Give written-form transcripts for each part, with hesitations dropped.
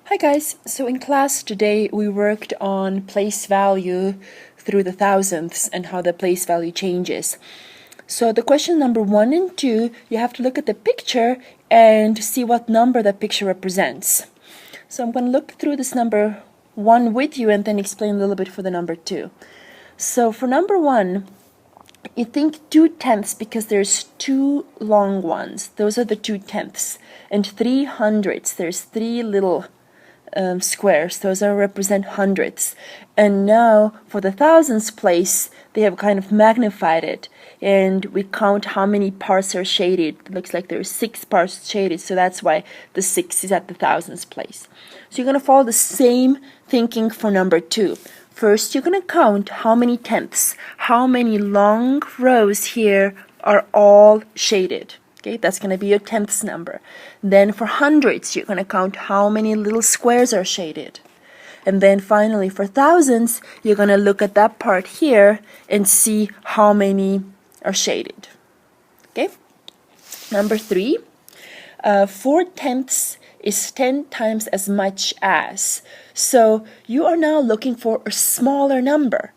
Hi guys, so in class today we worked on place value through the thousandths and how the place value changes. So the question number 1 and 2, you have to look at the picture and see what number that picture represents. So I'm going to look through this number 1 with you and then explain a little bit for the number 2. So for number 1, you think 2/10 because there's two long ones. Those are the 2/10, and 3/100. There's three little squares. Those are represent hundredths. And now for the thousands place, they have kind of magnified it, and we count how many parts are shaded. It looks like there's 6 parts shaded, so that's why the 6 is at the thousands place. So you're going to follow the same thinking for number 2. First, you're going to count how many tenths, how many long rows here are all shaded. Okay, that's going to be your tenths number. Then for hundreds, you're going to count how many little squares are shaded. And then finally for thousands, you're going to look at that part here and see how many are shaded. Okay, number 3, 4/10 is 10 times as much as. So you are now looking for a smaller number.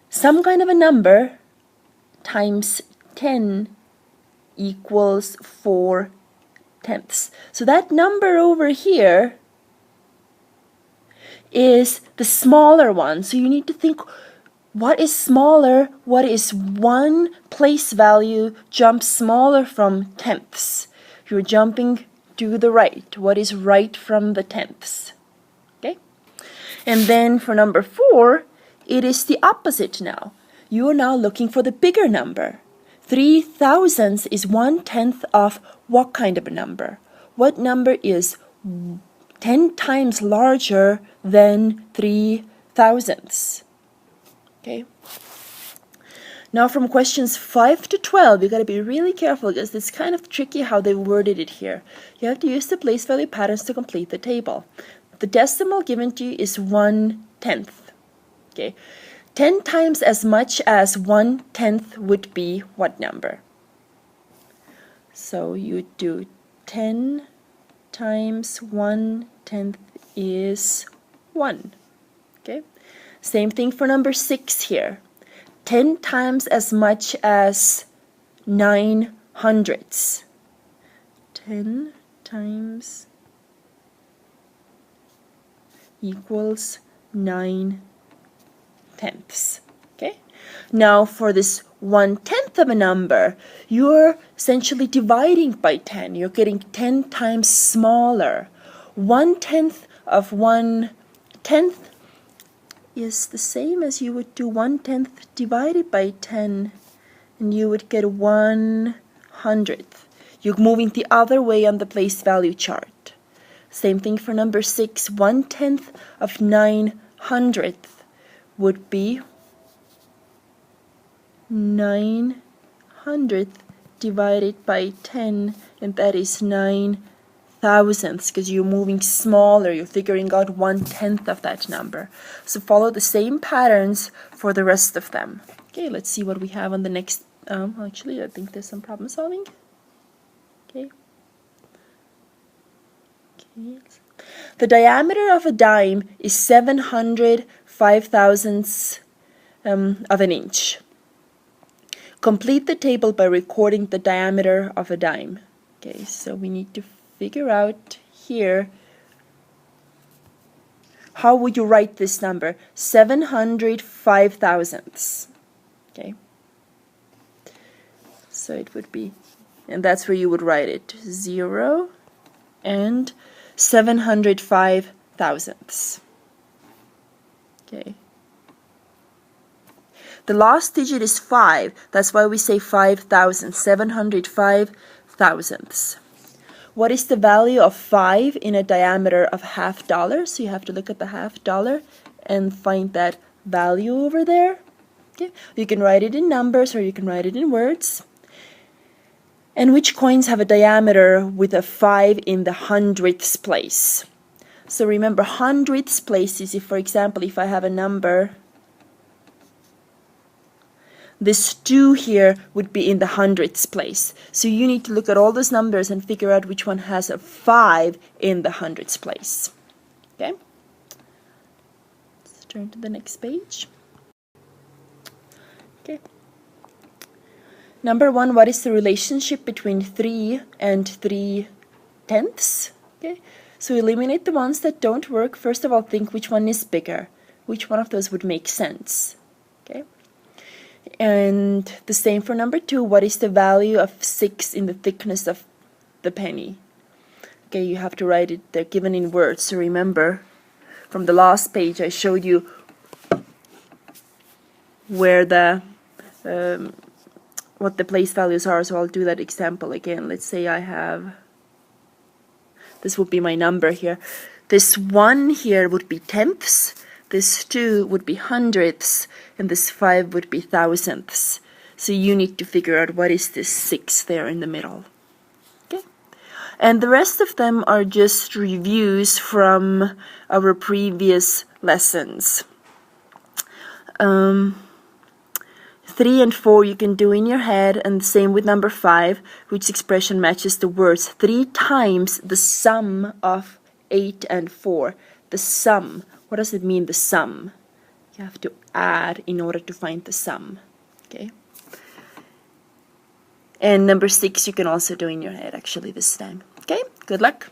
Some kind of a number times 10 equals 4/10. So that number over here is the smaller one. So you need to think, what is smaller? What is one place value jump smaller from tenths? You're jumping to the right. What is right from the tenths? Okay? And then for number 4, it is the opposite now. You are now looking for the bigger number. 3 thousandths is 1/10 of what kind of a number? What number is 10 times larger than 3 thousandths? Okay. Now from questions 5 to 12, you got to be really careful because it's kind of tricky how they worded it here. You have to use the place value patterns to complete the table. The decimal given to you is 1/10. Okay. 10 times as much as 1/10 would be what number? So you would do 10 times 1/10 is 1. Okay. Same thing for number 6 here. 10 times as much as 9/100. 10 times equals 9/10. Okay. Now for this 1/10 of a number, you're essentially dividing by 10. You're getting 10 times smaller. 1/10 of 1/10 is the same as you would do 1/10 divided by 10, and you would get 1/100th. You're moving the other way on the place value chart. Same thing for number 6. 1/10 of 9/100th would be 9/100th divided by 10, and that is 9 thousandths because you're moving smaller. You're figuring out 1/10 of that number. So follow the same patterns for the rest of them. Okay, let's see what we have on the next. Actually, I think there's some problem solving. Okay. The diameter of a dime is 705 thousandths of an inch. Complete the table by recording the diameter of a dime. Okay, so we need to figure out here, how would you write this number? 705 thousandths. Okay, so it would be, and that's where you would write it, 0 and 705 thousandths. Okay. The last digit is 5. That's why we say 5,000. 705 thousandths. What is the value of 5 in a diameter of $0.50? So you have to look at the $0.50 and find that value over there. Okay. You can write it in numbers or you can write it in words. And which coins have a diameter with a 5 in the hundredths place? So remember, hundredths place is, if, for example, if I have a number this 2 here would be in the hundredths place. So you need to look at all those numbers and figure out which one has a 5 in the hundredths place. Okay? Let's turn to the next page. Okay. Number 1, what is the relationship between 3 and 3/10? Okay, so eliminate the ones that don't work. First of all, think which one is bigger. Which one of those would make sense? Okay, and the same for number 2. What is the value of 6 in the thickness of the penny? Okay, you have to write it. They're given in words. So remember, from the last page, I showed you where the what the place values are, so I'll do that example again. Let's say I have, this would be my number here. This 1 here would be tenths, this 2 would be hundredths, and this 5 would be thousandths. So you need to figure out what is this 6 there in the middle. Okay, and the rest of them are just reviews from our previous lessons. 3 and 4 you can do in your head, and the same with number 5, which expression matches the words 3 times the sum of 8 and 4. The sum, what does it mean, the sum? You have to add in order to find the sum. Okay. And number 6 you can also do in your head actually this time. Okay, good luck.